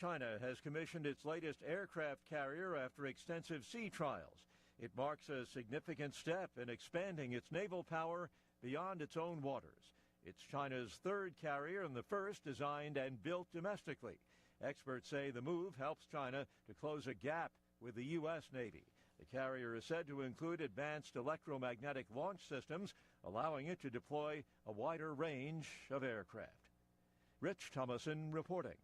China has commissioned its latest aircraft carrier after extensive sea trials. It marks a significant step in expanding its naval power beyond its own waters. It's China's third carrier and the first designed and built domestically. Experts say the move helps China to close a gap with the U.S. Navy. The carrier is said to include advanced electromagnetic launch systems, allowing it to deploy a wider range of aircraft. Rich Thomason reporting.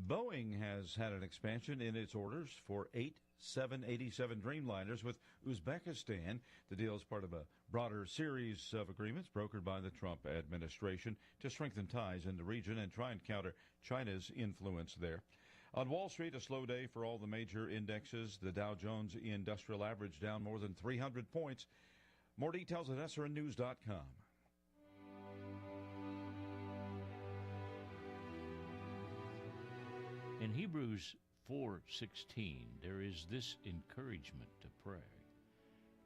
Boeing has had an expansion in its orders for 8 787 Dreamliners with Uzbekistan. The deal is part of a broader series of agreements brokered by the Trump administration to strengthen ties in the region and try and counter China's influence there. On Wall Street, a slow day for all the major indexes. The Dow Jones Industrial Average down more than 300 points. More details at srnnews.com. In Hebrews 4:16, there is this encouragement to pray.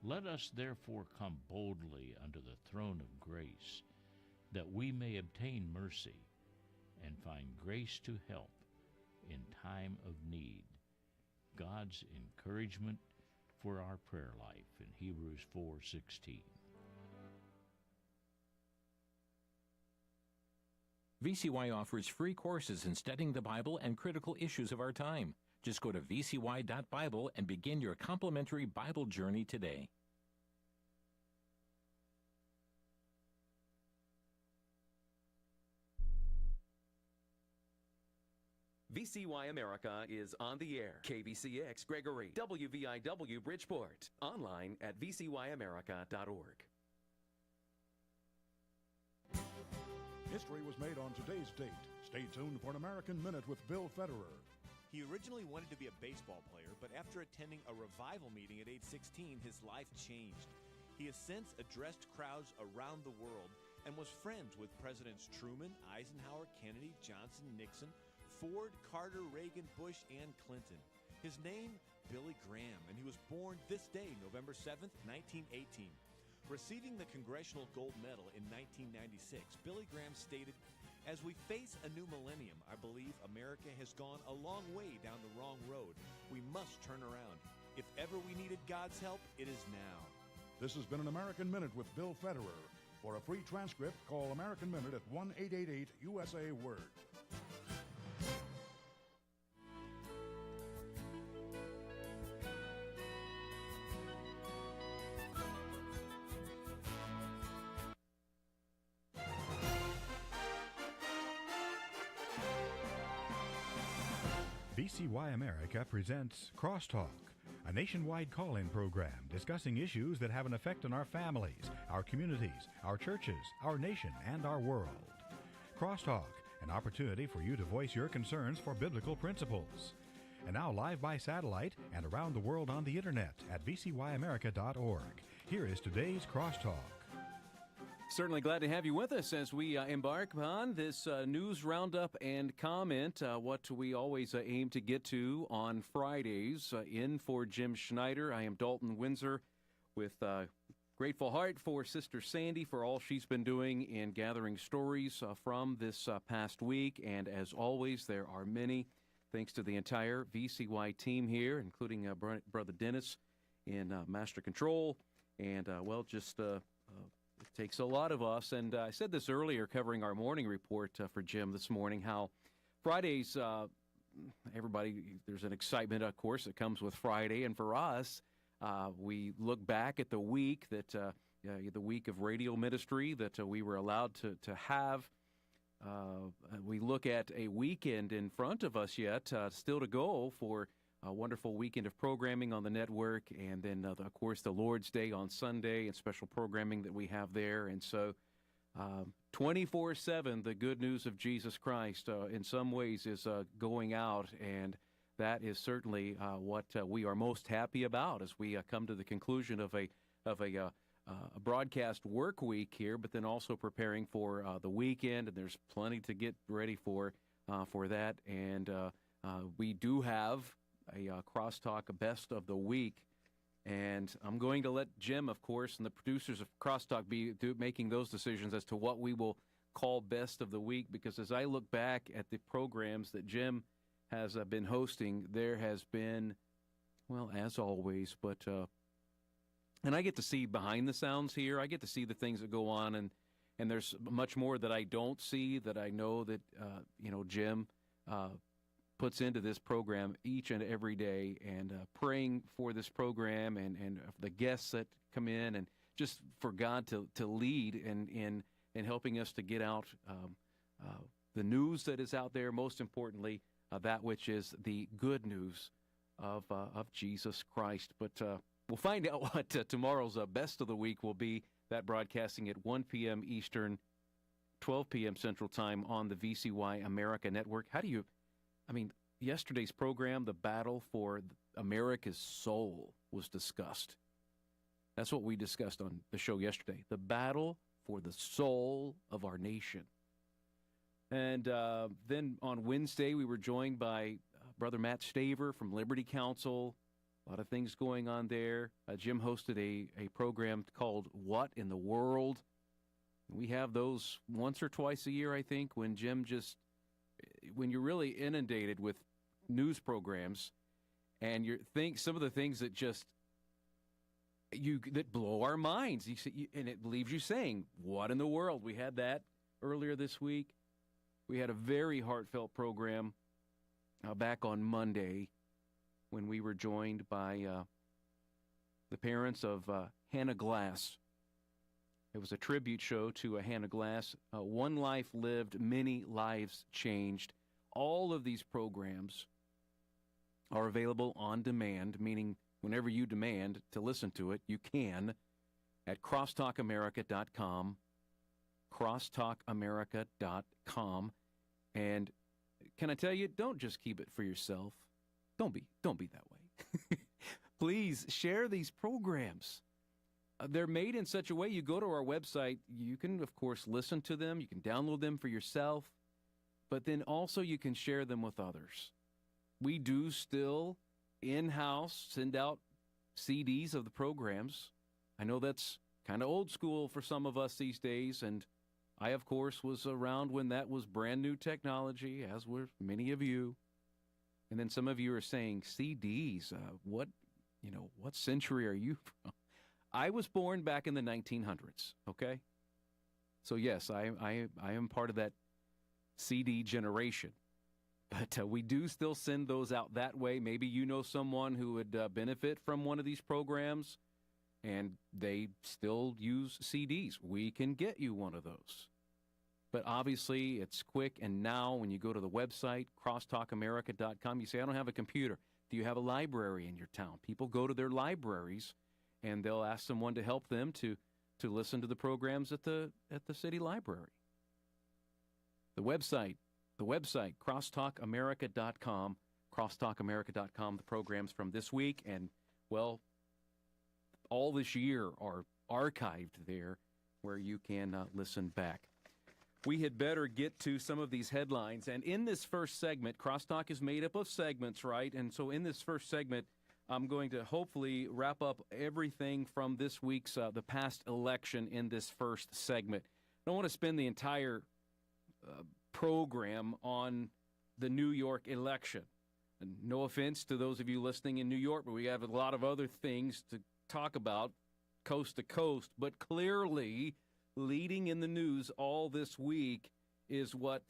Let us therefore come boldly unto the throne of grace, that we may obtain mercy and find grace to help in time of need. God's encouragement for our prayer life in Hebrews 4:16. VCY offers free courses in studying the Bible and critical issues of our time. Just go to vcy.bible and begin your complimentary Bible journey today. VCY America is on the air. KBCX Gregory, WVIW Bridgeport. Online at vcyamerica.org. History was made on today's date. Stay tuned for an American Minute with Bill Federer. He originally wanted to be a baseball player, but after attending a revival meeting at age 16, his life changed. He has since addressed crowds around the world and was friends with Presidents Truman, Eisenhower, Kennedy, Johnson, Nixon, Ford, Carter, Reagan, Bush, and Clinton. His name, Billy Graham, and he was born this day, November 7th, 1918. Receiving the Congressional Gold Medal in 1996, Billy Graham stated, "As we face a new millennium, I believe America has gone a long way down the wrong road. We must turn around. If ever we needed God's help, it is now." This has been an American Minute with Bill Federer. For a free transcript, call American Minute at 1-888-USA-WORD. VCY America presents Crosstalk, a nationwide call-in program discussing issues that have an effect on our families, our communities, our churches, our nation, and our world. Crosstalk, an opportunity for you to voice your concerns for biblical principles. And now live by satellite and around the world on the internet at vcyamerica.org. Here is today's Crosstalk. Certainly glad to have you with us as we embark on this news roundup and comment, what we always aim to get to on Fridays. In for Jim Schneider, I am Dalton Windsor with grateful heart for Sister Sandy for all she's been doing in gathering stories from this past week. And as always, there are many, thanks to the entire VCY team here, including Brother Dennis in Master Control. And, it takes a lot of us, and I said this earlier covering our morning report for Jim this morning, how Fridays, everybody, there's an excitement, of course, that comes with Friday, and for us, we look back at the week the week of radio ministry that we were allowed to have. We look at a weekend in front of us yet, still to go for a wonderful weekend of programming on the network, and then, of course, the Lord's Day on Sunday and special programming that we have there. And so 24/7, the good news of Jesus Christ in some ways is going out, and that is certainly what we are most happy about as we come to the conclusion of a broadcast work week here, but then also preparing for the weekend, and there's plenty to get ready for that. And we do have a Crosstalk Best of the Week, and I'm going to let Jim, of course, and the producers of Crosstalk be making those decisions as to what we will call Best of the Week, because as I look back at the programs that Jim has been hosting, there has been, well, as always, but and I get to see behind the sounds here. I get to see the things that go on, and there's much more that I don't see that I know that Jim puts into this program each and every day, and praying for this program and the guests that come in, and just for God to lead in helping us to get out the news that is out there, most importantly, that which is the good news of Jesus Christ. But we'll find out what tomorrow's best of the week will be. That broadcasting at 1 p.m. Eastern, 12 p.m. Central Time on the VCY America Network. Yesterday's program, the battle for America's soul, was discussed. That's what we discussed on the show yesterday. The battle for the soul of our nation. And then on Wednesday, we were joined by Brother Matt Staver from Liberty Counsel. A lot of things going on there. Jim hosted a program called What in the World? We have those once or twice a year, I think, when when you're really inundated with news programs, and some of the things that that blow our minds, and it leaves you saying, what in the world? We had that earlier this week. We had a very heartfelt program back on Monday when we were joined by the parents of Hannah Glass. It was a tribute show to Hannah Glass. One life lived, many lives changed. All of these programs are available on demand, meaning whenever you demand to listen to it, you can, at crosstalkamerica.com, crosstalkamerica.com. And can I tell you, don't just keep it for yourself. Don't be that way. Please share these programs. They're made in such a way, you go to our website, you can, of course, listen to them, you can download them for yourself, but then also you can share them with others. We do still, in-house, send out CDs of the programs. I know that's kind of old school for some of us these days, and I, of course, was around when that was brand new technology, as were many of you. And then some of you are saying, CDs, what century are you from? I was born back in the 1900s, okay? So, yes, I am part of that CD generation. But we do still send those out that way. Maybe you know someone who would benefit from one of these programs, and they still use CDs. We can get you one of those. But obviously, it's quick, and now when you go to the website, crosstalkamerica.com, you say, I don't have a computer. Do you have a library in your town? People go to their libraries, and they'll ask someone to help them to listen to the programs at the city library. The website, crosstalkamerica.com, crosstalkamerica.com, the programs from this week, and, well, all this year are archived there where you can listen back. We had better get to some of these headlines. And in this first segment, Crosstalk is made up of segments, right? And so in this first segment, I'm going to hopefully wrap up everything from this week's, the past election in this first segment. I don't want to spend the entire program on the New York election. And no offense to those of you listening in New York, but we have a lot of other things to talk about coast to coast. But clearly, leading in the news all this week is what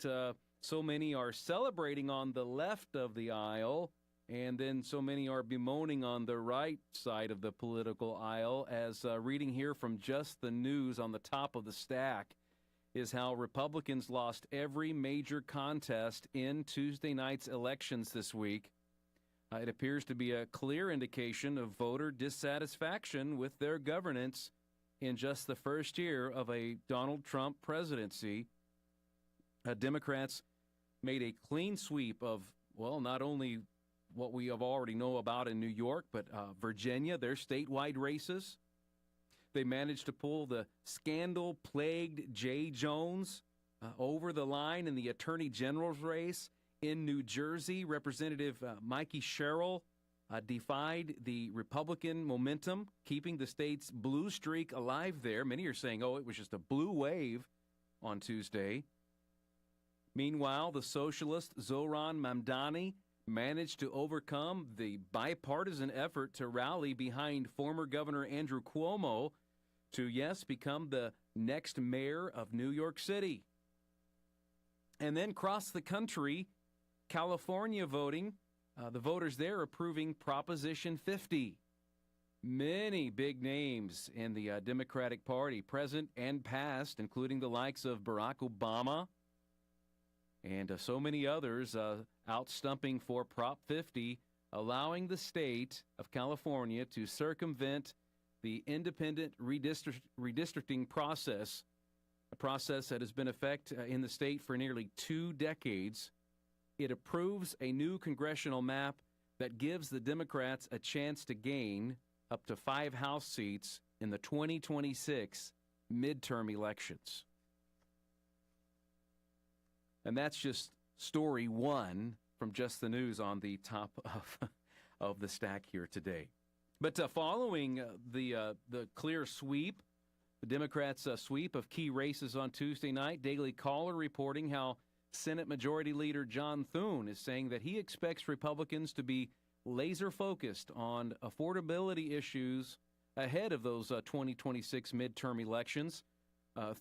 so many are celebrating on the left of the aisle, and then so many are bemoaning on the right side of the political aisle, as reading here from Just the News on the top of the stack is how Republicans lost every major contest in Tuesday night's elections this week. It appears to be a clear indication of voter dissatisfaction with their governance in just the first year of a Donald Trump presidency. Democrats made a clean sweep of, well, not only what we have already know about in New York, but Virginia, their statewide races. They managed to pull the scandal-plagued Jay Jones over the line in the Attorney General's race. In New Jersey, Representative Mikey Sherrill defied the Republican momentum, keeping the state's blue streak alive there. Many are saying, it was just a blue wave on Tuesday. Meanwhile, the socialist Zohran Mamdani managed to overcome the bipartisan effort to rally behind former Governor Andrew Cuomo to, yes, become the next mayor of New York City. And then across the country, California voting, the voters there approving Proposition 50. Many big names in the Democratic Party, present and past, including the likes of Barack Obama and so many others out stumping for Prop 50, allowing the state of California to circumvent the independent redistricting process, a process that has been in effect in the state for nearly 2 decades. It approves a new congressional map that gives the Democrats a chance to gain up to 5 House seats in the 2026 midterm elections. And that's just story 1 from Just the News on the top of the stack here today. But following the clear sweep, the Democrats' sweep of key races on Tuesday night, Daily Caller reporting how Senate Majority Leader John Thune is saying that he expects Republicans to be laser-focused on affordability issues ahead of those 2026 midterm elections.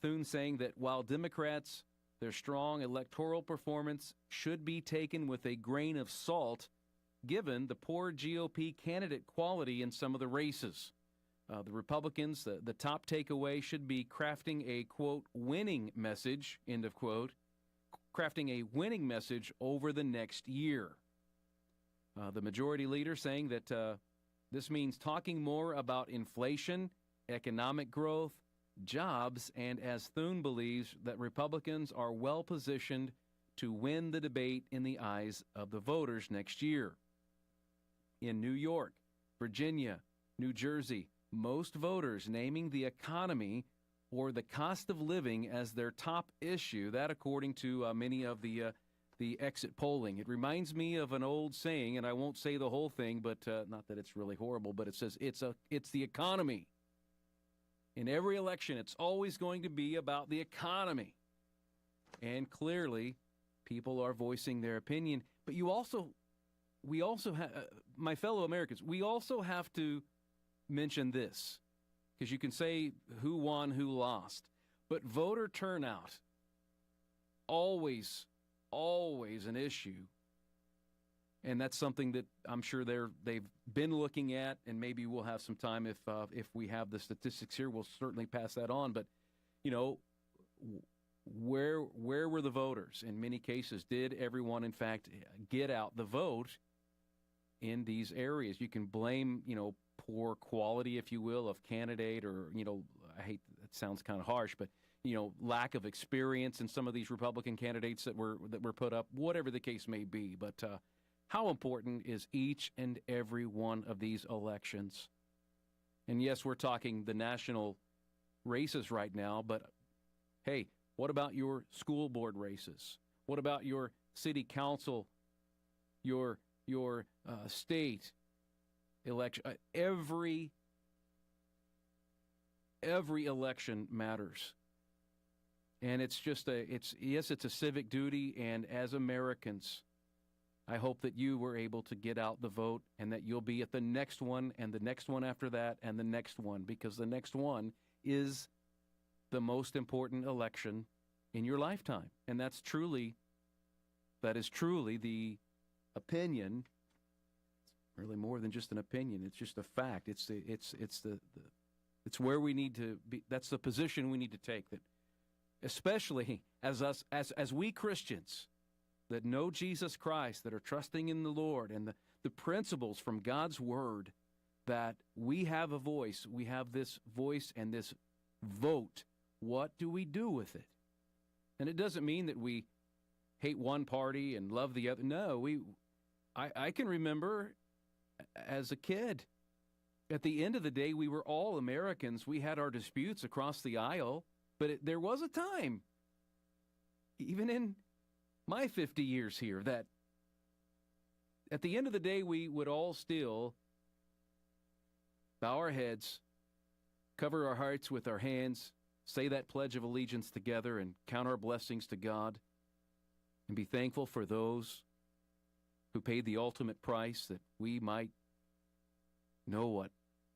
Thune saying that while Democrats, their strong electoral performance should be taken with a grain of salt, given the poor GOP candidate quality in some of the races. The Republicans, the top takeaway should be crafting a, quote, winning message, end of quote, crafting a winning message over the next year. The majority leader saying that this means talking more about inflation, economic growth, jobs, and as Thune believes, that Republicans are well positioned to win the debate in the eyes of the voters next year. In New York, Virginia, New Jersey, most voters naming the economy or the cost of living as their top issue, that according to many of the exit polling. It reminds me of an old saying, and I won't say the whole thing, but not that it's really horrible, but it says it's the economy. In every election, it's always going to be about the economy. And clearly, people are voicing their opinion. But we also have, my fellow Americans, we also have to mention this, because you can say who won, who lost. But voter turnout, always an issue. And that's something that I'm sure they've been looking at, and maybe we'll have some time if we have the statistics here, we'll certainly pass that on. But, you know, where were the voters? In many cases, did everyone, in fact, get out the vote in these areas? You can blame, poor quality, if you will, of candidate, or, I hate, that sounds kind of harsh, but, lack of experience in some of these Republican candidates that were put up, whatever the case may be. But how important is each and every one of these elections? And yes, we're talking the national races right now, but hey, what about your school board races? What about your city council, your state election? Every election matters. And it's just it's a civic duty, and as Americans, I hope that you were able to get out the vote, and that you'll be at the next one, and the next one after that, and the next one, because the next one is the most important election in your lifetime. And that is truly the opinion. It's really more than just an opinion. It's just a fact. It's where we need to be. That's the position we need to take, that especially as we Christians that know Jesus Christ, that are trusting in the Lord and the principles from God's Word, that we have a voice. We have this voice and this vote. What do we do with it? And it doesn't mean that we hate one party and love the other. No, I can remember as a kid, at the end of the day, we were all Americans. We had our disputes across the aisle, but there was a time, even in my 50 years here, that at the end of the day, we would all still bow our heads, cover our hearts with our hands, say that Pledge of Allegiance together, and count our blessings to God, and be thankful for those who paid the ultimate price that we might know what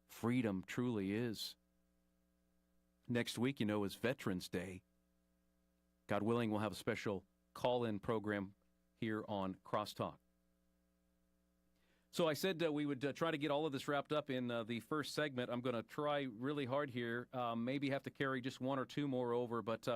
freedom truly is. Next week, is Veterans Day. God willing, we'll have a special call-in program here on Crosstalk. So I said we would try to get all of this wrapped up in the first segment. I'm going to try really hard here, maybe have to carry just one or two more over, but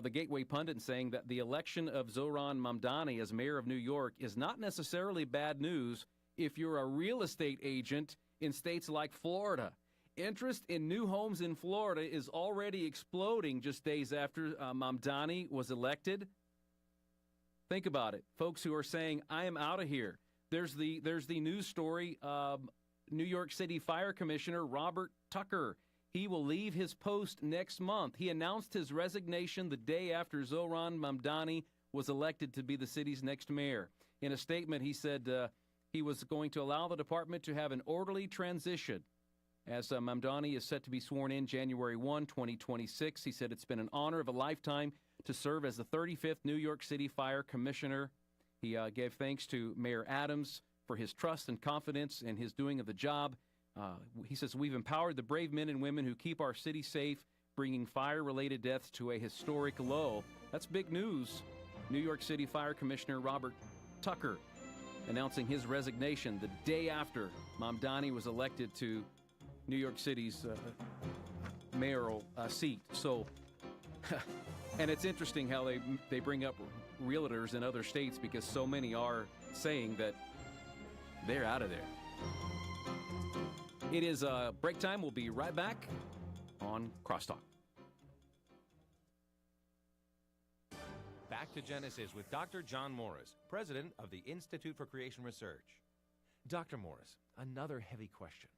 the Gateway Pundit saying that the election of Zohran Mamdani as mayor of New York is not necessarily bad news if you're a real estate agent in states like Florida. Interest in new homes in Florida is already exploding just days after Mamdani was elected. Think about it. Folks who are saying, I am out of here. There's the news story. New York City Fire Commissioner Robert Tucker. He will leave his post next month. He announced his resignation the day after Zohran Mamdani was elected to be the city's next mayor. In a statement, he said he was going to allow the department to have an orderly transition. As Mamdani is set to be sworn in January 1, 2026, he said it's been an honor of a lifetime to serve as the 35th New York City Fire Commissioner. He gave thanks to Mayor Adams for his trust and confidence in his doing of the job. He says, we've empowered the brave men and women who keep our city safe, bringing fire-related deaths to a historic low. That's big news. New York City Fire Commissioner Robert Tucker announcing his resignation the day after Mamdani was elected to New York City's mayoral seat. So, and it's interesting how they bring up realtors in other states because so many are saying that they're out of there. It is break time. We'll be right back on Crosstalk. Back to Genesis with Dr. John Morris, president of the Institute for Creation Research. Dr. Morris, another heavy question.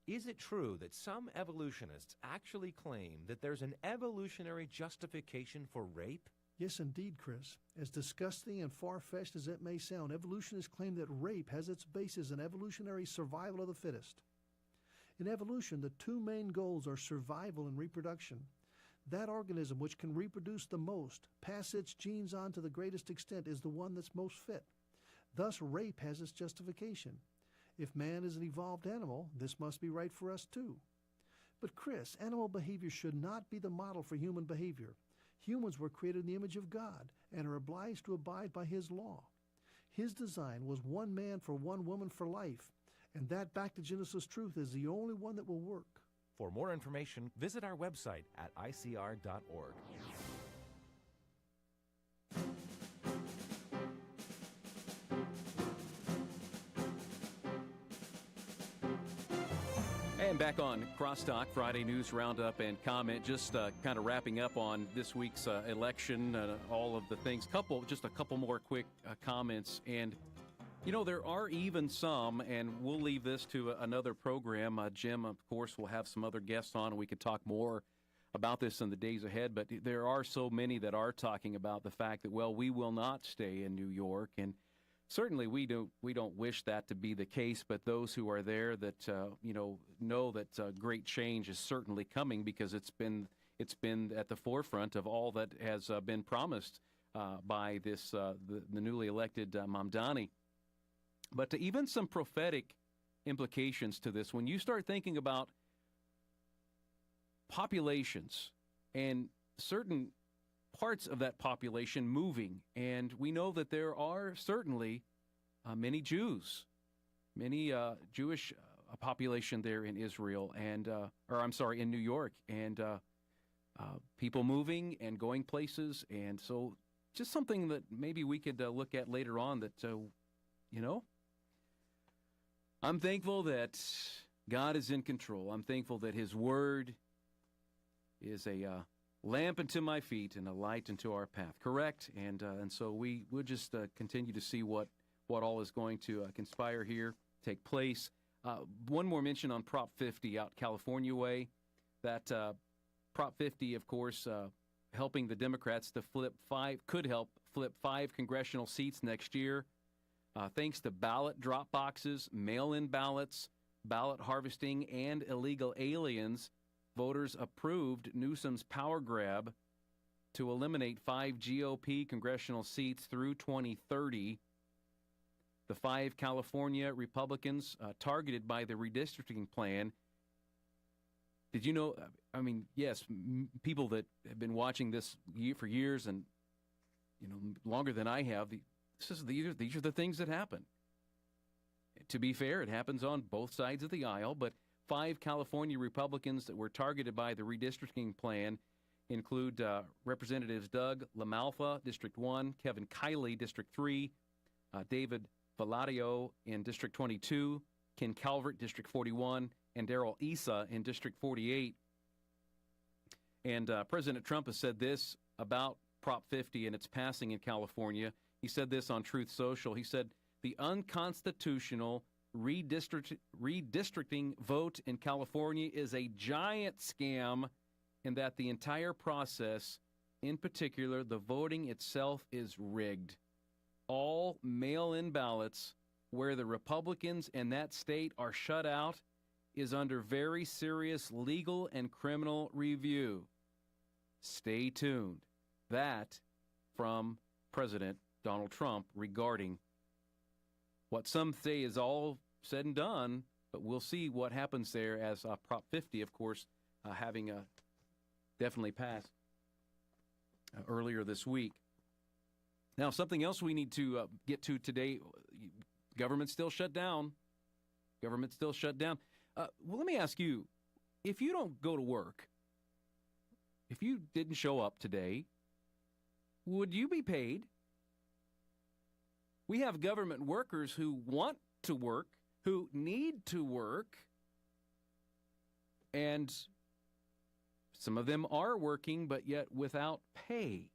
Is it true that some evolutionists actually claim that there's an evolutionary justification for rape? Yes, indeed, Chris. As disgusting and far-fetched as it may sound, evolutionists claim that rape has its basis in evolutionary survival of the fittest. In evolution, the two main goals are survival and reproduction. That organism which can reproduce the most, pass its genes on to the greatest extent, is the one that's most fit. Thus, rape has its justification. If man is an evolved animal, this must be right for us too. But Chris, animal behavior should not be the model for human behavior. Humans were created in the image of God and are obliged to abide by His law. His design was one man for one woman for life, and that back to Genesis truth is the only one that will work. For more information, visit our website at icr.org. And back on Crosstalk, Friday News Roundup and Comment, just kind of wrapping up on this week's election, all of the things. Just a couple more quick comments. And, there are even some, and we'll leave this to another program. Jim, of course, will have some other guests on, and we could talk more about this in the days ahead. But there are so many that are talking about the fact that, well, we will not stay in New York. And certainly we don't wish that to be the case, but those who are there that know that great change is certainly coming because it's been at the forefront of all that has been promised by this the newly elected Mamdani. But even some prophetic implications to this, when you start thinking about populations and certain parts of that population moving, and we know that there are certainly many Jews, many Jewish population there in Israel, and in New York, and people moving and going places, and so just something that maybe we could look at later on. That I'm thankful that God is in control. I'm thankful that His Word is a lamp unto my feet and a light unto our path. Correct? And so we'll just continue to see what all is going to conspire here, take place. One more mention on Prop 50 out California way. That Prop 50, of course, helping the Democrats to could help flip 5 congressional seats next year. Thanks to ballot drop boxes, mail-in ballots, ballot harvesting, and illegal aliens, voters approved Newsom's power grab to eliminate 5 GOP congressional seats through 2030. the 5 California Republicans targeted by the redistricting plan. Did you know, I mean, yes, people that have been watching this for years and, longer than I have, these are the things that happen. To be fair, it happens on both sides of the aisle, but 5 California Republicans that were targeted by the redistricting plan include Representatives Doug LaMalfa, District 1, Kevin Kiley, District 3, David Valadio in District 22, Ken Calvert, District 41, and Darrell Issa in District 48. And President Trump has said this about Prop 50 and its passing in California. He said this on Truth Social. He said, the unconstitutional redistricting vote in California is a giant scam, and that the entire process, in particular the voting itself, is rigged. All mail-in ballots where the Republicans in that state are shut out is under very serious legal and criminal review. Stay tuned. That from President Donald Trump regarding what some say is all said and done, but we'll see what happens there as Prop 50, of course, having definitely passed earlier this week. Now, something else we need to get to today, government's still shut down. Government's still shut down. Well, let me ask you, if you don't go to work, if you didn't show up today, would you be paid? We have government workers who want to work, who need to work, and some of them are working, but yet without pay.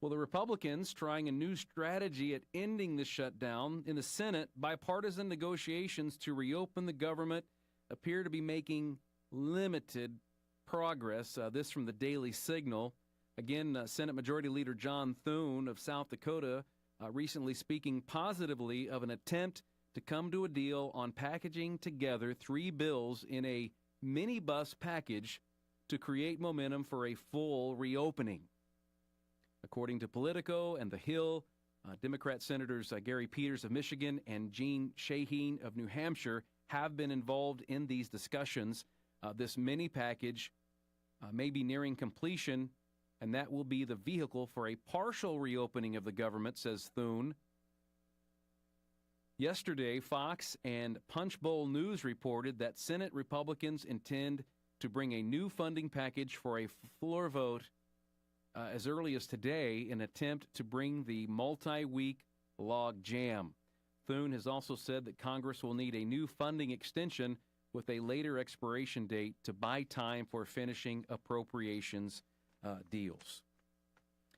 Well, the Republicans, trying a new strategy at ending the shutdown in the Senate, bipartisan negotiations to reopen the government appear to be making limited progress. This from the Daily Signal. Again, Senate Majority Leader John Thune of South Dakota recently speaking positively of an attempt to come to a deal on packaging together 3 bills in a minibus package to create momentum for a full reopening. According to Politico and The Hill, Democrat Senators Gary Peters of Michigan and Gene Shaheen of New Hampshire have been involved in these discussions. This mini package may be nearing completion, and that will be the vehicle for a partial reopening of the government, says Thune. Yesterday, Fox and Punchbowl News reported that Senate Republicans intend to bring a new funding package for a floor vote as early as today in an attempt to bring the multi-week log jam. Thune has also said that Congress will need a new funding extension with a later expiration date to buy time for finishing appropriations deals.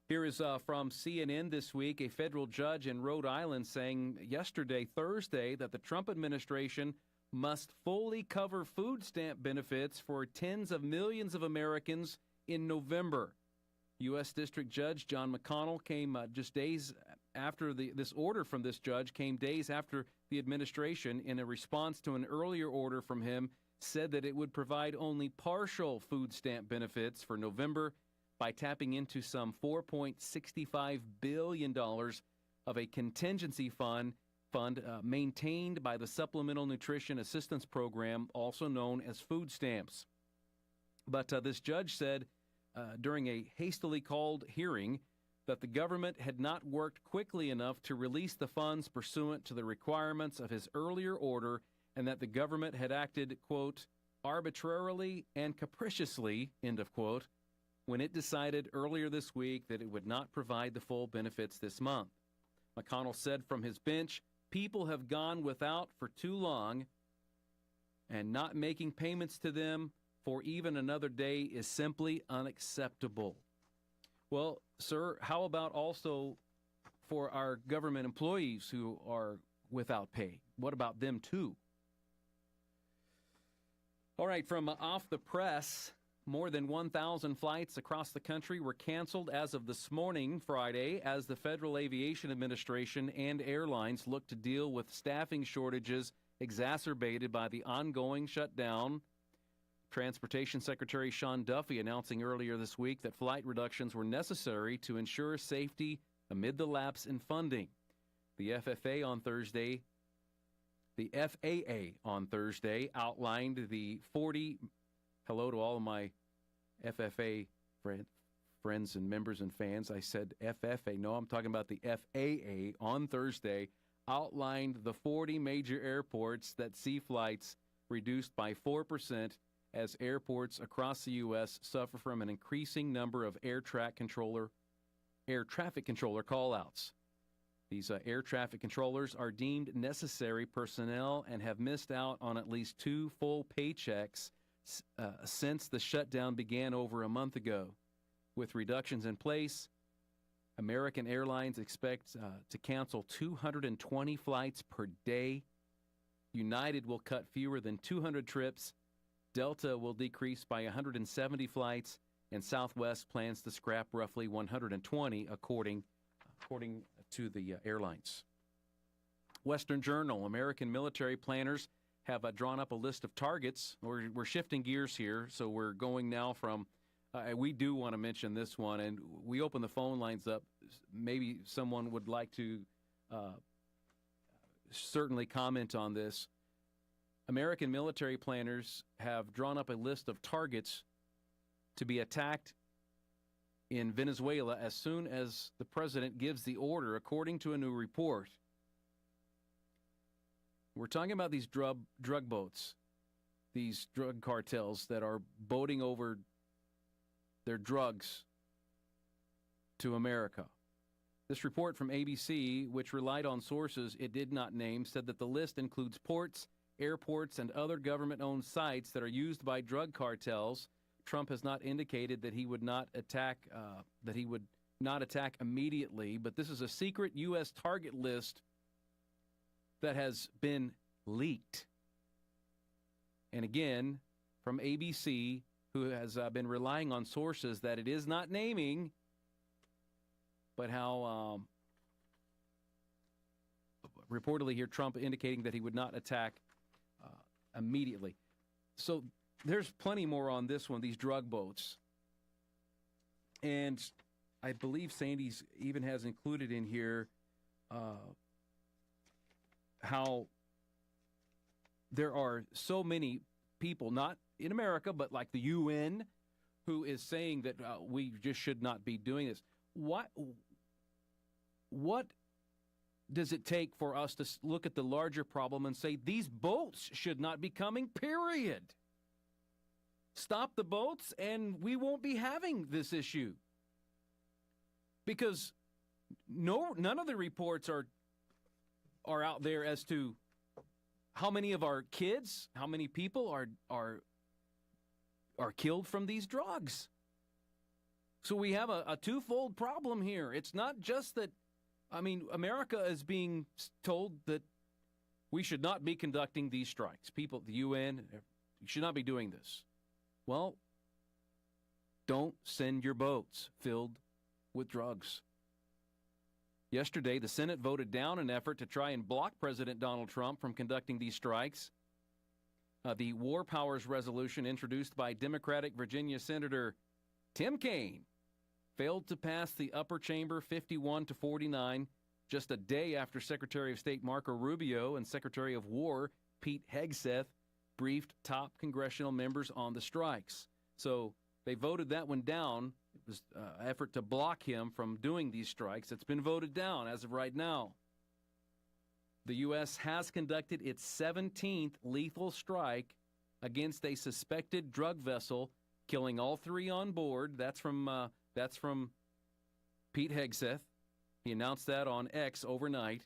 Here is from CNN this week, a federal judge in Rhode Island saying yesterday, Thursday, that the Trump administration must fully cover food stamp benefits for tens of millions of Americans in November. U.S. District Judge John McConnell came just days after this order from this judge came days after the administration, in a response to an earlier order from him, said that it would provide only partial food stamp benefits for November by tapping into some $4.65 billion of a contingency fund maintained by the Supplemental Nutrition Assistance Program, also known as food stamps. But this judge said during a hastily called hearing that the government had not worked quickly enough to release the funds pursuant to the requirements of his earlier order, and that the government had acted, quote, arbitrarily and capriciously, end of quote, when it decided earlier this week that it would not provide the full benefits this month. McConnell said from his bench, people have gone without for too long, and not making payments to them for even another day is simply unacceptable. Well, sir, how about also for our government employees who are without pay? What about them too? All right, from Off the Press, more than 1,000 flights across the country were canceled as of this morning, Friday, as the Federal Aviation Administration and airlines look to deal with staffing shortages exacerbated by the ongoing shutdown. Transportation Secretary Sean Duffy announcing earlier this week that flight reductions were necessary to ensure safety amid the lapse in funding. The FAA on Thursday outlined the 40. Hello to all of my FFA friends and members and fans. I said FFA. No, I'm talking about the FAA on Thursday outlined the 40 major airports that see flights reduced by 4% as airports across the U.S. suffer from an increasing number of air traffic controller call-outs. These air traffic controllers are deemed necessary personnel and have missed out on at least 2 full paychecks since the shutdown began over a month ago. With reductions in place, American Airlines expects to cancel 220 flights per day. United will cut fewer than 200 trips. Delta will decrease by 170 flights, and Southwest plans to scrap roughly 120, according to the airlines. Western Journal, American military planners have drawn up a list of targets. We're shifting gears here, so we're going now from, we do want to mention this one, and we open the phone lines up. Maybe someone would like to certainly comment on this. American military planners have drawn up a list of targets to be attacked in Venezuela as soon as the president gives the order, according to a new report. We're talking about these drug boats, these drug cartels that are boating over their drugs to America. This report from ABC, which relied on sources it did not name, said that the list includes ports, airports, and other government-owned sites that are used by drug cartels. Trump has not indicated that he would not attack immediately, but this is a secret U.S. target list that has been leaked. And again, from ABC, who has been relying on sources that it is not naming, but how reportedly here Trump indicating that he would not attack immediately. So there's plenty more on this one, these drug boats. And I believe Sandy's even has included in here how there are so many people, not in America, but like the UN, who is saying that we just should not be doing this. What does it take for us to look at the larger problem and say these boats should not be coming, period? Stop the boats and we won't be having this issue. Because none of the reports are out there as to how many of our kids, how many people are killed from these drugs. So we have a twofold problem here. It's not just that, America is being told that we should not be conducting these strikes. People, the UN, you should not be doing this. Well, don't send your boats filled with drugs. Yesterday, the Senate voted down an effort to try and block President Donald Trump from conducting these strikes. The War Powers resolution introduced by Democratic Virginia Senator Tim Kaine failed to pass the upper chamber 51-49 just a day after Secretary of State Marco Rubio and Secretary of War Pete Hegseth briefed top congressional members on the strikes. So they voted that one down. It was an effort to block him from doing these strikes. It's been voted down as of right now. The U.S. has conducted its 17th lethal strike against a suspected drug vessel, killing all 3 on board. That's from Pete Hegseth. He announced that on X overnight,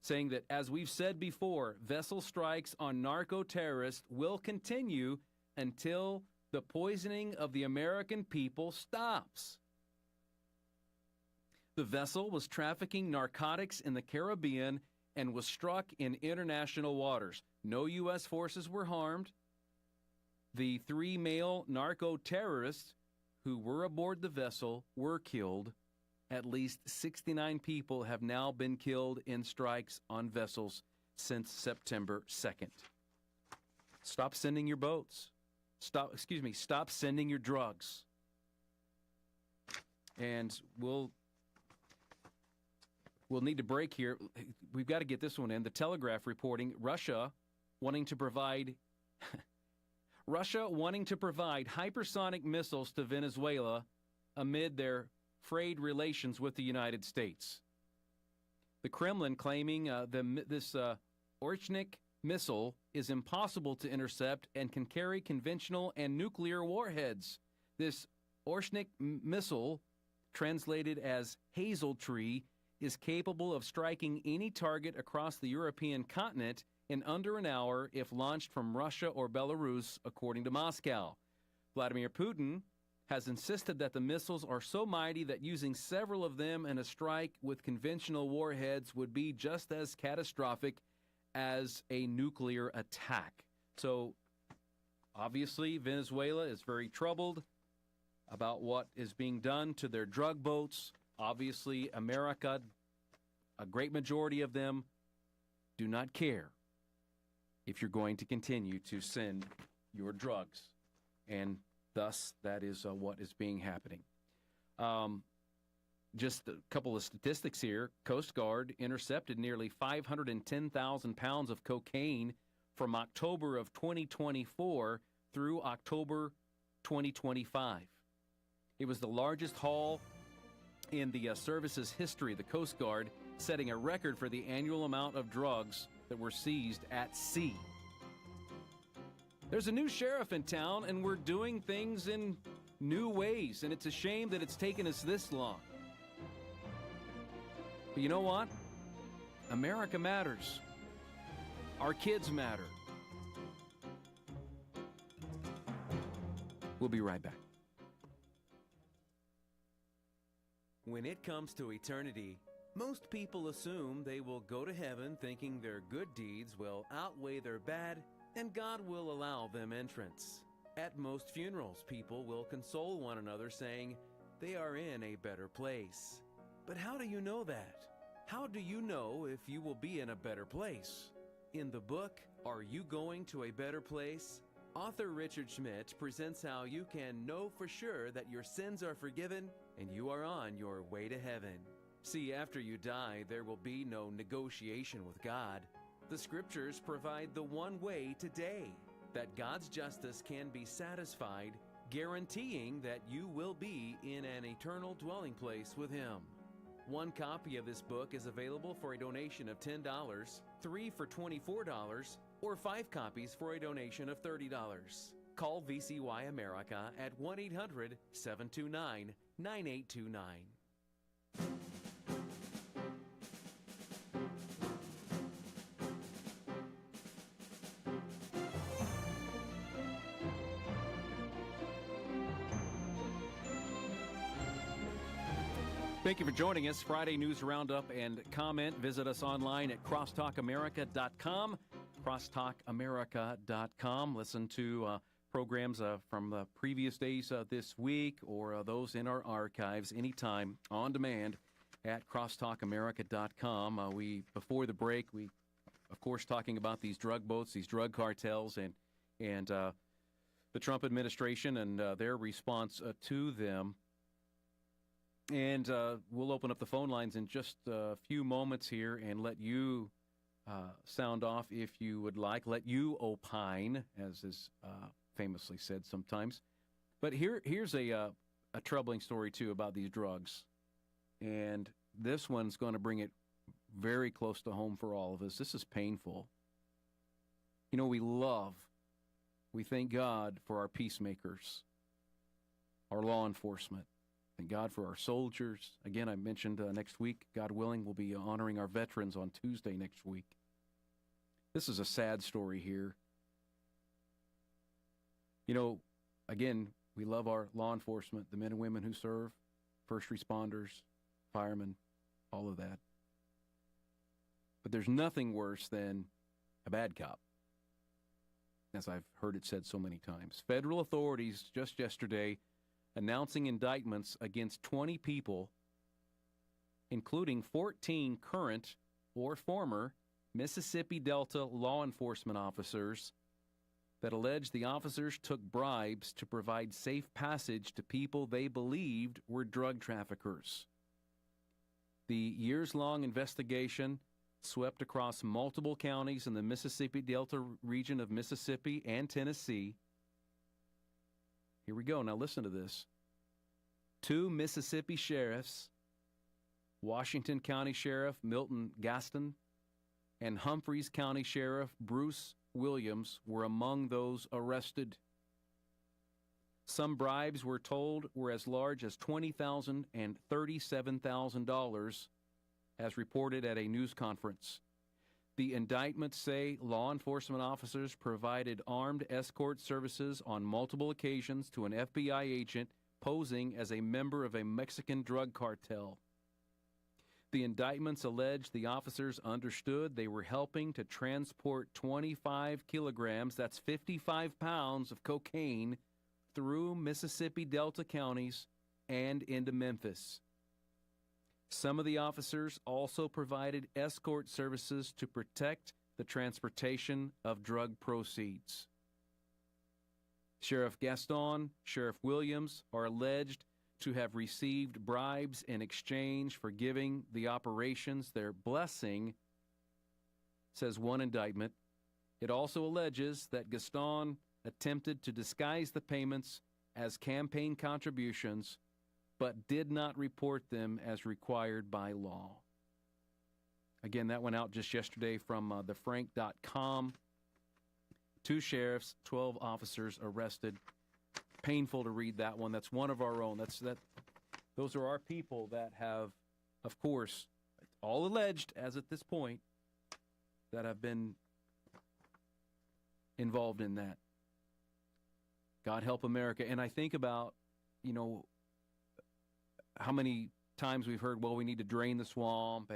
saying that, as we've said before, vessel strikes on narco-terrorists will continue until the poisoning of the American people stops. The vessel was trafficking narcotics in the Caribbean and was struck in international waters. No U.S. forces were harmed. The 3 male narco-terrorists who were aboard the vessel were killed. At least 69 people have now been killed in strikes on vessels since September 2nd. Stop sending your boats. Stop sending your drugs. And we'll we'll need to break here. We've got to get this one in. The Telegraph reporting Russia wanting to provide hypersonic missiles to Venezuela amid their frayed relations with the United States. The Kremlin claiming this Orchnik missile is impossible to intercept and can carry conventional and nuclear warheads. This Orchnik missile, translated as hazel tree, is capable of striking any target across the European continent in under an hour if launched from Russia or Belarus, according to Moscow. Vladimir Putin has insisted that the missiles are so mighty that using several of them in a strike with conventional warheads would be just as catastrophic as a nuclear attack. So, obviously, Venezuela is very troubled about what is being done to their drug boats. Obviously, America, a great majority of them, do not care if you're going to continue to send your drugs. And thus, that is what is being happening. Just a couple of statistics here. Coast Guard intercepted nearly 510,000 pounds of cocaine from October of 2024 through October 2025. It was the largest haul in the service's history, the Coast Guard setting a record for the annual amount of drugs that were seized at sea. There's a new sheriff in town, and we're doing things in new ways, and it's a shame that it's taken us this long. But you know what? America matters. Our kids matter. We'll be right back. When it comes to eternity, most people assume they will go to heaven thinking their good deeds will outweigh their bad, and God will allow them entrance. At most funerals, people will console one another saying they are in a better place. But how do you know that? How do you know if you will be in a better place? In the book, Are You Going to a Better Place? Author Richard Schmidt presents how you can know for sure that your sins are forgiven and you are on your way to heaven. See, after you die, there will be no negotiation with God. The Scriptures provide the one way today that God's justice can be satisfied, guaranteeing that you will be in an eternal dwelling place with Him. One copy of this book is available for a donation of $10, 3 for $24, or 5 copies for a donation of $30. Call VCY America at 1-800-729-9829. Thank you for joining us. Friday News Roundup and comment. Visit us online at crosstalkamerica.com. crosstalkamerica.com. Listen to programs from the previous days this week or those in our archives anytime on demand at crosstalkamerica.com. Before the break, we, of course, talking about these drug boats, these drug cartels, and the Trump administration and their response to them. And we'll open up the phone lines in just a few moments here and let you sound off if you would like. Let you opine, as is famously said sometimes. But here's a troubling story, too, about these drugs. And this one's going to bring it very close to home for all of us. This is painful. You know, we thank God for our peacemakers, our law enforcement. Thank God for our soldiers. Again, I mentioned next week, God willing, we'll be honoring our veterans on Tuesday next week. This is a sad story here. You know, again, we love our law enforcement, the men and women who serve, first responders, firemen, all of that. But there's nothing worse than a bad cop, as I've heard it said so many times. Federal authorities just yesterday announcing indictments against 20 people, including 14 current or former Mississippi Delta law enforcement officers that allege the officers took bribes to provide safe passage to people they believed were drug traffickers. The years-long investigation swept across multiple counties in the Mississippi Delta region of Mississippi and Tennessee. Here we go. Now listen to this. 2 Mississippi sheriffs, Washington County Sheriff Milton Gaston and Humphreys County Sheriff Bruce Williams, were among those arrested. Some bribes, we're told, were as large as $20,000 and $37,000, as reported at a news conference. The indictments say law enforcement officers provided armed escort services on multiple occasions to an FBI agent posing as a member of a Mexican drug cartel. The indictments allege the officers understood they were helping to transport 25 kilograms, that's 55 pounds of cocaine, through Mississippi Delta counties and into Memphis. Some of the officers also provided escort services to protect the transportation of drug proceeds. Sheriff Gaston, Sheriff Williams are alleged to have received bribes in exchange for giving the operations their blessing, says one indictment. It also alleges that Gaston attempted to disguise the payments as campaign contributions, but did not report them as required by law. Again, that went out just yesterday from thefrank.com. 2 sheriffs, 12 officers arrested. Painful to read that one. That's one of our own. Those are our people that have, of course, all alleged as at this point, that have been involved in that. God help America. And I think about, how many times we've heard, well, we need to drain the swamp,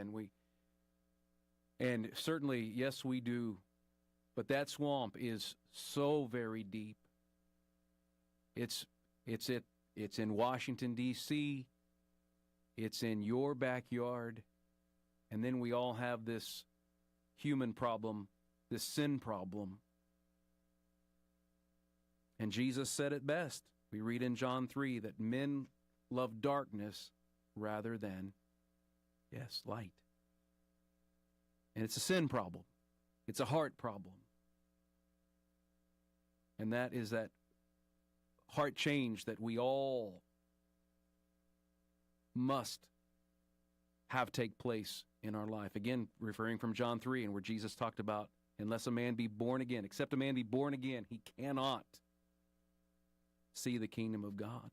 and certainly, yes, we do. But that swamp is so very deep. It's in Washington, D.C. It's in your backyard. And then we all have this human problem, this sin problem. And Jesus said it best. We read in John 3 that men love darkness rather than, light. And it's a sin problem. It's a heart problem. And that is that heart change that we all must have take place in our life. Again, referring from John 3, and where Jesus talked about, unless a man be born again, except a man be born again, he cannot see the kingdom of God.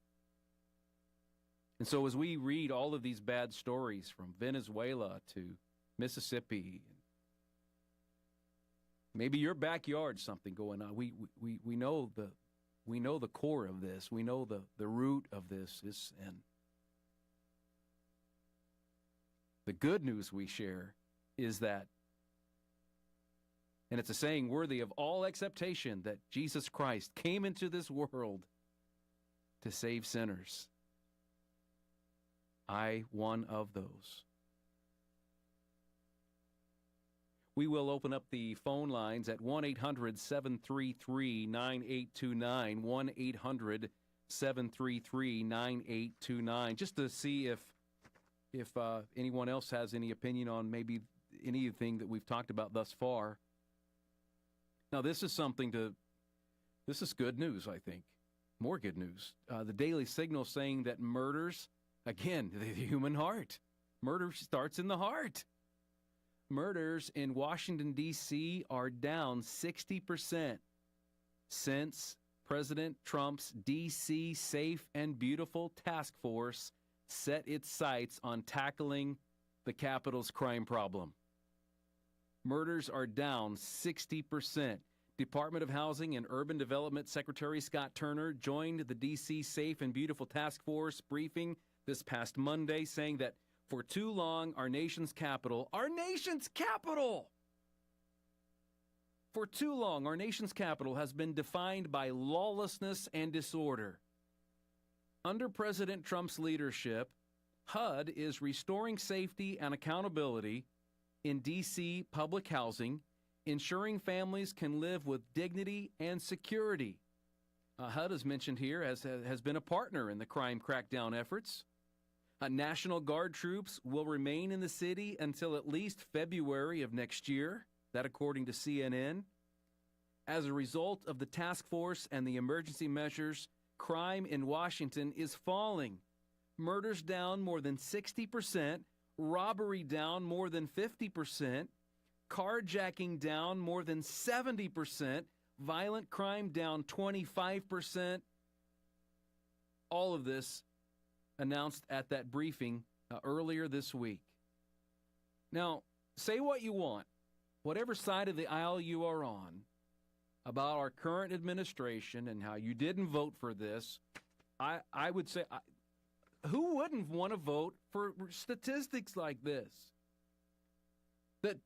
And so as we read all of these bad stories from Venezuela to Mississippi, maybe your backyard, something going on, we know the core of this. We know the root of this is sin. The good news we share is that, and it's a saying worthy of all acceptation, that Jesus Christ came into this world to save sinners. I, one of those. We will open up the phone lines at 1-800-733-9829, 1-800-733-9829, just to see if anyone else has any opinion on maybe anything that we've talked about thus far. Now, this is good news, I think. More good news. The Daily Signal saying that murders, again, the human heart. Murder starts in the heart. Murders in Washington, D.C. are down 60% since President Trump's D.C. Safe and Beautiful Task Force set its sights on tackling the Capitol's crime problem. Murders are down 60%. Department of Housing and Urban Development Secretary Scott Turner joined the D.C. Safe and Beautiful Task Force briefing this past Monday, saying that for too long, our nation's capital, for too long, our nation's capital has been defined by lawlessness and disorder. Under President Trump's leadership, HUD is restoring safety and accountability in D.C. public housing, ensuring families can live with dignity and security. HUD, as mentioned here, has been a partner in the crime crackdown efforts. National Guard troops will remain in the city until at least February of next year, that according to CNN. As a result of the task force and the emergency measures, crime in Washington is falling. Murders down more than 60%, robbery down more than 50%, carjacking down more than 70%, violent crime down 25%. All of this announced at that briefing earlier this week. Now, say what you want, whatever side of the aisle you are on, about our current administration and how you didn't vote for this. I would say, who wouldn't want to vote for statistics like this? That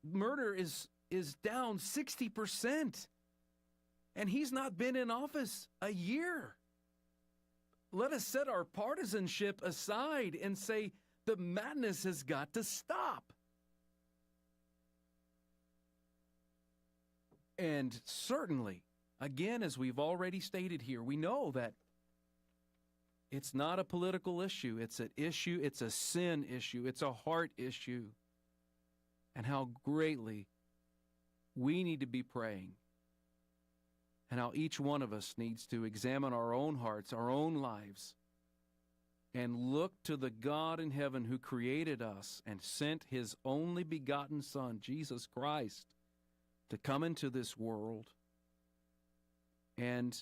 murder is down 60%, and he's not been in office a year. Let us set our partisanship aside and say the madness has got to stop. And certainly, again, as we've already stated here, we know that it's not a political issue. It's an issue. It's a sin issue. It's a heart issue. And how greatly we need to be praying. And how each one of us needs to examine our own hearts, our own lives, and look to the God in heaven who created us and sent his only begotten Son, Jesus Christ, to come into this world. And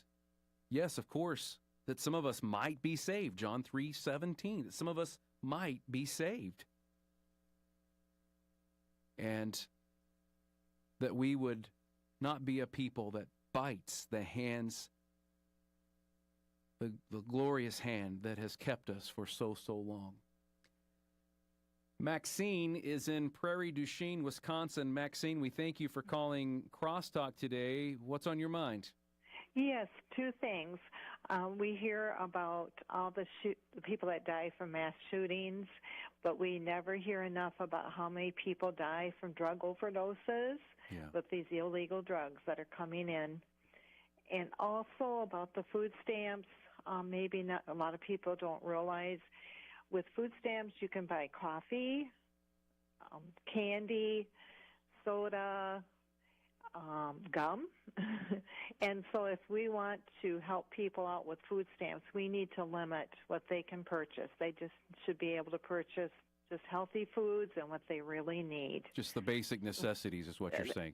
yes, of course, that some of us might be saved. John 3:17, that some of us might be saved. And that we would not be a people that bites the hands, the glorious hand that has kept us for so long. Maxine is in Prairie du Chien, Wisconsin. Maxine, we thank you for calling Crosstalk today. What's on your mind? Yes, two things. We hear about all the people that die from mass shootings, but we never hear enough about how many people die from drug overdoses with these illegal drugs that are coming in. And also about the food stamps. Maybe not a lot of people don't realize with food stamps you can buy coffee, candy, soda, gum. And so if we want to help people out with food stamps, we need to limit what they can purchase. They just should be able to purchase just healthy foods and what they really need. Just the basic necessities is what you're saying.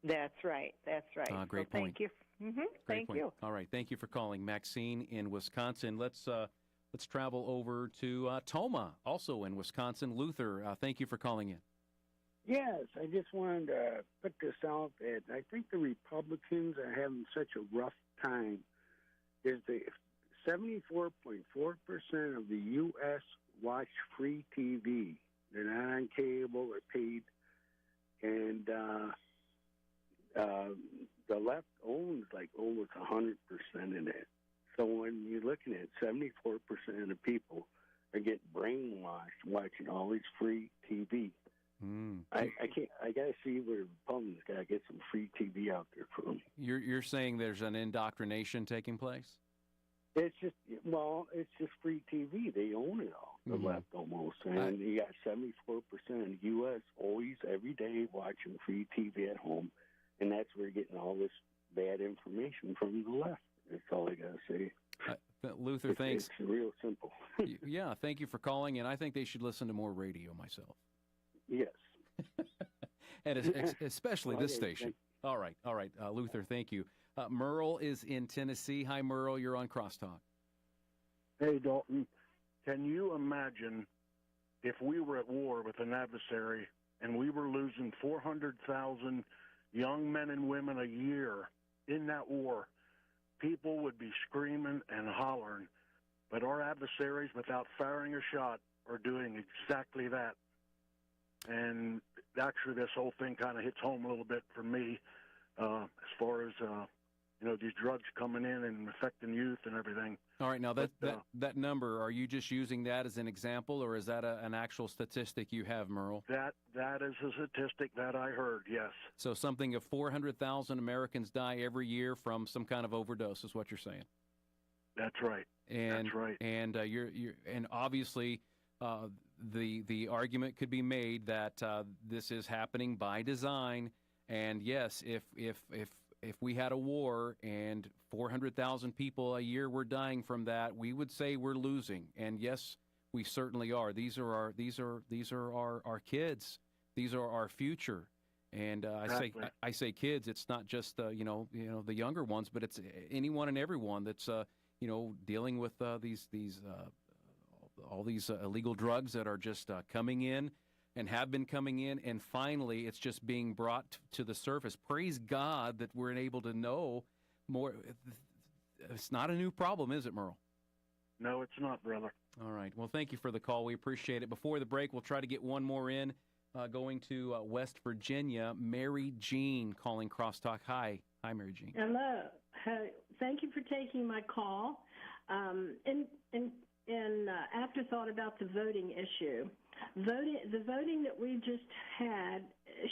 That's right. That's right. Great point. Thank you. Thank you. All right. Thank you for calling, Maxine in Wisconsin. Let's travel over to Toma, also in Wisconsin. Luther, thank you for calling in. Yes, I just wanted to put this out that I think the Republicans are having such a rough time. Is the 74.4% of the U.S. watch free TV. They're not on cable or paid, and the left owns like almost 100% in it. So when you're looking at 74% of the people are getting brainwashed watching all this free TV. I gotta see where the Republicans gotta get some free TV out there for them. You're saying there's an indoctrination taking place? It's just free TV. They own it all. The left almost, and you got 74% of the U.S. always every day watching free TV at home, and that's where you're getting all this bad information from the left. That's all I gotta say. Luther, thanks. It's real simple. Yeah, thank you for calling, and I think they should listen to more radio myself. Yes. And especially this station. All right, Luther, thank you. Merle is in Tennessee. Hi, Merle, you're on Crosstalk. Hey, Dalton, can you imagine if we were at war with an adversary and we were losing 400,000 young men and women a year in that war? People would be screaming and hollering, but our adversaries, without firing a shot, are doing exactly that. And actually, this whole thing kind of hits home a little bit for me as far as, these drugs coming in and affecting youth and everything. All right, now that number, are you just using that as an example, or is that an actual statistic you have, Merle? That is a statistic that I heard, yes. So something of 400,000 Americans die every year from some kind of overdose is what you're saying? That's right. And, That's right. And and obviously, the argument could be made that this is happening by design. And yes, if we had a war and 400,000 people a year were dying from that, we would say we're losing. And yes, we certainly are. These are our kids. These are our future. And Exactly. I say kids. It's not just the younger ones, but it's anyone and everyone that's dealing with all these illegal drugs that are just coming in and have been coming in, and finally it's just being brought to the surface. Praise God that we're able to know more. It's not a new problem, is it, Merle? No, it's not, brother. All right. Well, thank you for the call. We appreciate it. Before the break, we'll try to get one more in. Going to West Virginia, Mary Jean calling Crosstalk. Hi, Mary Jean. Hello. Thank you for taking my call. In afterthought about the voting issue, the voting that we just had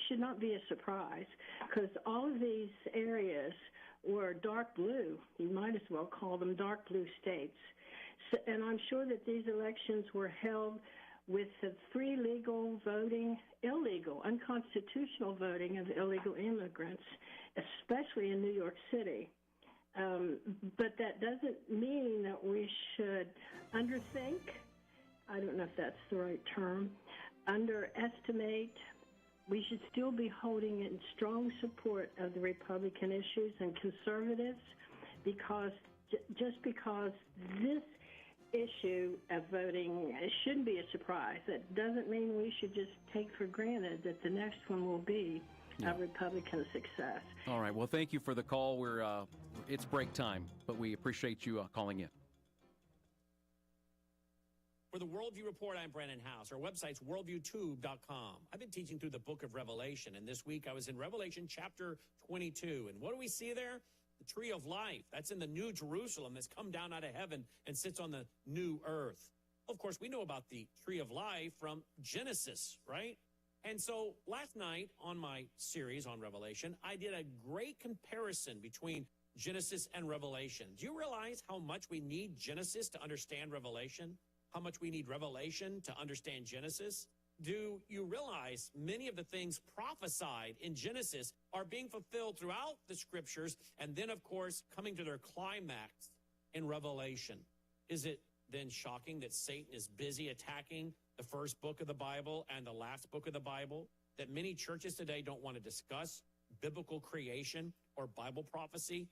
should not be a surprise because all of these areas were dark blue. You might as well call them dark blue states. So, and I'm sure that these elections were held with the free legal voting, illegal, unconstitutional voting of illegal immigrants, especially in New York City. But that doesn't mean that we should underthink, I don't know if that's the right term, underestimate. We should still be holding in strong support of the Republican issues and conservatives because just because this issue of voting, it shouldn't be a surprise. That doesn't mean we should just take for granted that the next one will be a Republican success. All right. Well, thank you for the call. It's break time, but we appreciate you calling in. For the Worldview Report, I'm Brandon House. Our website's worldviewtube.com. I've been teaching through the book of Revelation, and this week I was in Revelation chapter 22. And what do we see there? The tree of life. That's in the New Jerusalem that's come down out of heaven and sits on the new earth. Of course, we know about the tree of life from Genesis, right? And so last night on my series on Revelation, I did a great comparison between Genesis and Revelation. Do you realize how much we need Genesis to understand Revelation? How much we need Revelation to understand Genesis? Do you realize many of the things prophesied in Genesis are being fulfilled throughout the scriptures and then, of course, coming to their climax in Revelation? Is it then shocking that Satan is busy attacking the first book of the Bible and the last book of the Bible, that many churches today don't want to discuss biblical creation or Bible prophecy?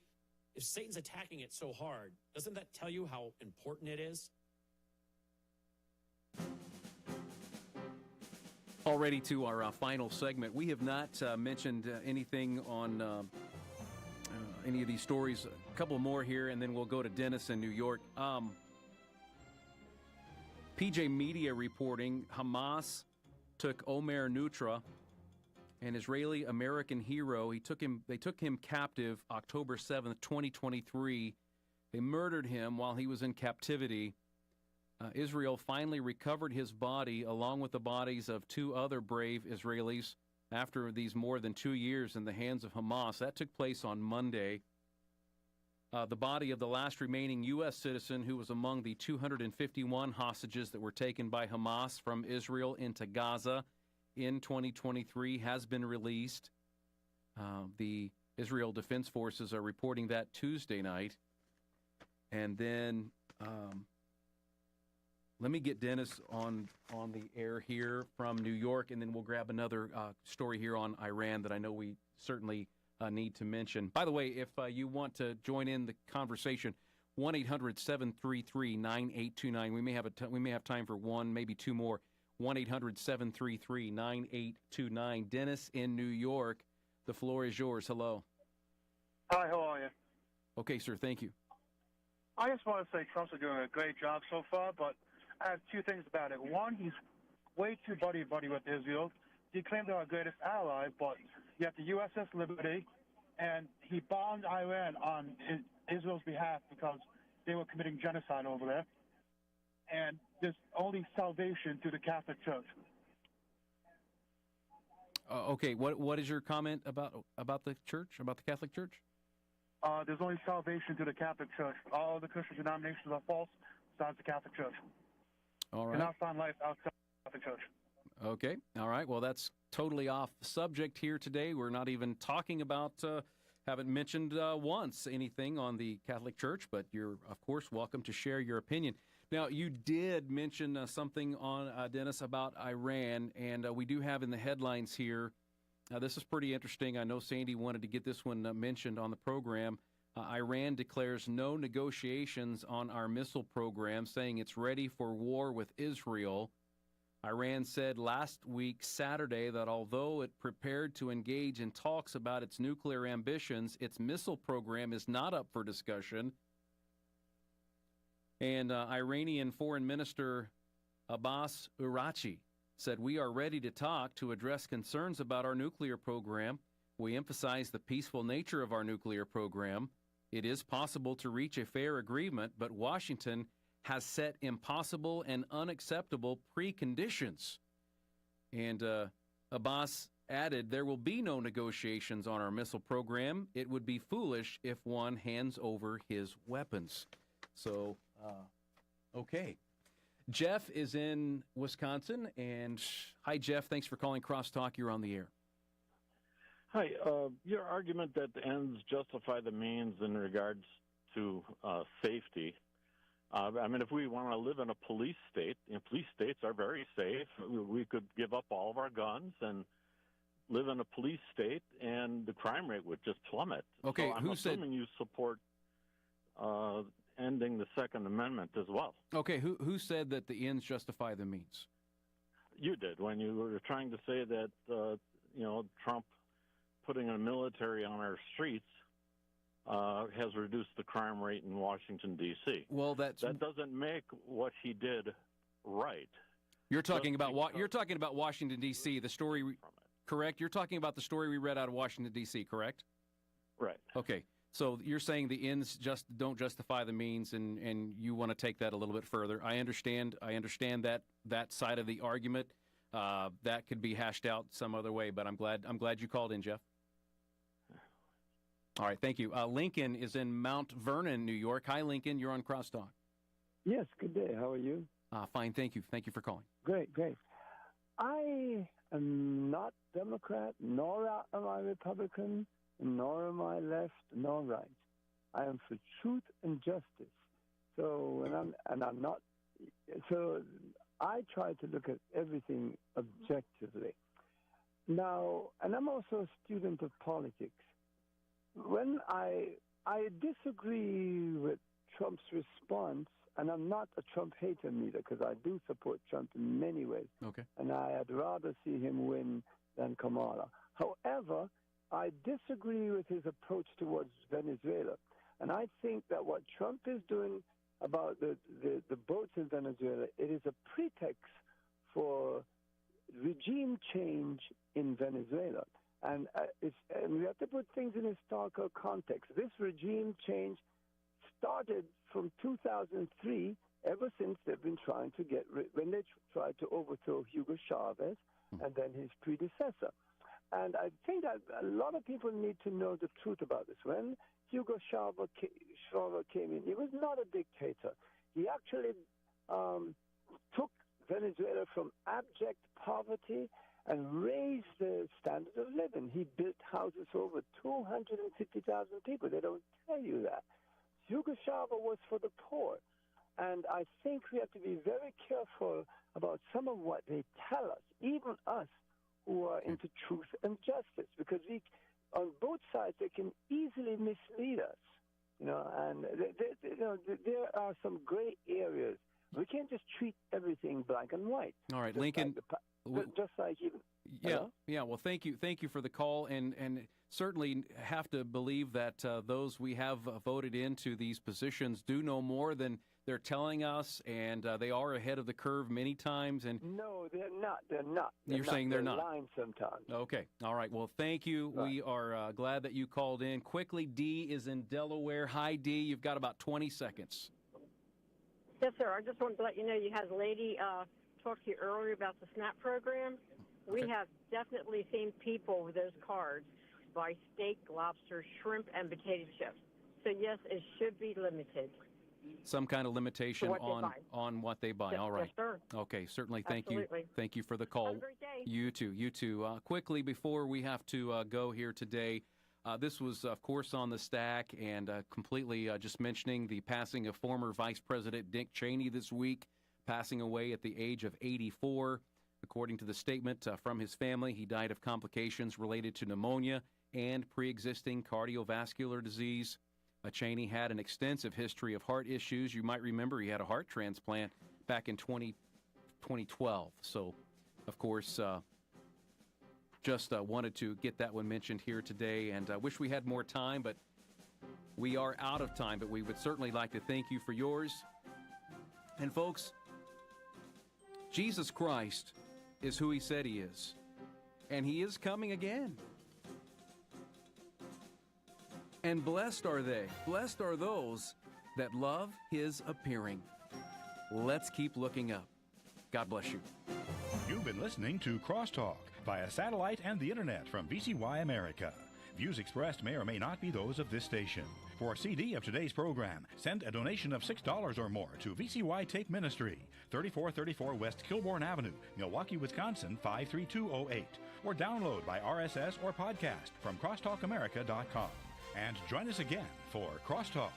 If Satan's attacking it so hard, doesn't that tell you how important it is? Already to our final segment. We have not mentioned anything on any of these stories. A couple more here, and then we'll go to Dennis in New York. PJ Media reporting Hamas took Omer Nutra, an Israeli-American hero. They took him captive October 7th, 2023. They murdered him while he was in captivity. Israel finally recovered his body along with the bodies of two other brave Israelis after these more than 2 years in the hands of Hamas. That took place on Monday. The body of the last remaining U.S. citizen who was among the 251 hostages that were taken by Hamas from Israel into Gaza in 2023 has been released. The Israel Defense Forces are reporting that Tuesday night. And then let me get Dennis on the air here from New York, and then we'll grab another story here on Iran that I know we certainly need to mention. By the way, if you want to join in the conversation, 1-800-733-9829. We may have time for one, maybe two more. 1-800-733-9829. Dennis in New York, the floor is yours. Hello. Hi, how are you? Okay, sir. Thank you. I just want to say Trump's doing a great job so far, but I have two things about it. One, he's way too buddy-buddy with Israel. He claimed they're our greatest ally, but you have the USS Liberty, and he bombed Iran on Israel's behalf because they were committing genocide over there. And there's only salvation through the Catholic Church. Okay, what is your comment about the church, about the Catholic Church? there's only salvation through the Catholic Church. All the Christian denominations are false besides the Catholic Church. All right. You cannot find life outside the Catholic Church. Okay. All right. Well, that's totally off subject here today. We're not even talking about, haven't mentioned once anything on the Catholic Church, but you're, of course, welcome to share your opinion. Now, you did mention something on, Dennis, about Iran, and we do have in the headlines here, this is pretty interesting. I know Sandy wanted to get this one mentioned on the program. Iran declares no negotiations on our missile program, saying it's ready for war with Israel. Iran said last week, Saturday, that although it prepared to engage in talks about its nuclear ambitions, its missile program is not up for discussion. And Iranian Foreign Minister Abbas Araghchi said, "We are ready to talk to address concerns about our nuclear program. We emphasize the peaceful nature of our nuclear program. It is possible to reach a fair agreement, but Washington has set impossible and unacceptable preconditions." And Abbas added, "There will be no negotiations on our missile program. It would be foolish if one hands over his weapons." So, okay. Jeff is in Wisconsin, and hi, Jeff. Thanks for calling Crosstalk. You're on the air. Hi. Your argument that the ends justify the means in regards to safety. I mean, if we want to live in a police state, police states are very safe. We could give up all of our guns and live in a police state, and the crime rate would just plummet. Okay, so I'm assuming you support ending the Second Amendment as well. Okay, who said that the ends justify the means? You did when you were trying to say that Trump putting a military on our streets has reduced the crime rate in Washington, D.C. Well, that doesn't make what he did right. You're talking about Washington, D.C., the story, correct? You're talking about the story we read out of Washington, D.C., correct? Right. Okay. So you're saying the ends just don't justify the means, and you want to take that a little bit further. I understand that side of the argument. That could be hashed out some other way, but I'm glad you called in, Jeff. All right, thank you. Lincoln is in Mount Vernon, New York. Hi, Lincoln. You're on Crosstalk. Yes, good day. How are you? Fine, thank you. Thank you for calling. Great. I am not Democrat, nor am I Republican, nor am I left, nor right. I am for truth and justice. So, I'm not. So, I try to look at everything objectively. Now, and I'm also a student of politics. When I disagree with Trump's response, and I'm not a Trump hater neither, because I do support Trump in many ways. Okay. And I'd rather see him win than Kamala. However, I disagree with his approach towards Venezuela. And I think that what Trump is doing about the boats in Venezuela, it is a pretext for regime change in Venezuela. And we have to put things in historical context. This regime change started from 2003, ever since they've been trying to when they tried to overthrow Hugo Chavez and then his predecessor. And I think that a lot of people need to know the truth about this. When Hugo Chavez came in, he was not a dictator. He actually took Venezuela from abject poverty and raised the standard of living. He built houses for over 250,000 people. They don't tell you that. Hugo Chavez was for the poor. And I think we have to be very careful about some of what they tell us, even us who are into truth and justice, because on both sides, they can easily mislead us. And there are some gray areas. We can't just treat everything black and white. All right, Lincoln. Just like even. Yeah. Well, thank you for the call, and certainly have to believe that those we have voted into these positions do know more than they're telling us, and they are ahead of the curve many times. And no, they're not. You're saying they're not. Lying sometimes. Okay. All right. Well, thank you. Right. We are glad that you called in. Quickly, D is in Delaware. Hi, D. You've got about 20 seconds. Yes, sir. I just wanted to let you know you had a lady talk to you earlier about the SNAP program. We have definitely seen people with those cards buy steak, lobster, shrimp, and potato chips. So, yes, it should be limited. Some kind of limitation what they buy. on what they buy. Yes, All right. yes, sir. Okay, certainly. Thank Absolutely. you. Thank you for the call. Have a great day. You too. You too. Quickly, before we have to go here today, this was, of course, on the stack, and completely just mentioning the passing of former Vice President Dick Cheney this week, passing away at the age of 84. According to the statement from his family, he died of complications related to pneumonia and pre-existing cardiovascular disease. Cheney had an extensive history of heart issues. You might remember he had a heart transplant back in 2012. So, of course, just wanted to get that one mentioned here today, and I wish we had more time, but we are out of time. But we would certainly like to thank you for yours. And, folks, Jesus Christ is who he said he is, and he is coming again. And blessed are they, blessed are those that love his appearing. Let's keep looking up. God bless you. You've been listening to Crosstalk via satellite and the internet from VCY America. Views expressed may or may not be those of this station. For a CD of today's program, send a donation of $6 or more to VCY Tape Ministry, 3434 West Kilbourne Avenue, Milwaukee, Wisconsin, 53208, or download by RSS or podcast from crosstalkamerica.com. And join us again for Crosstalk.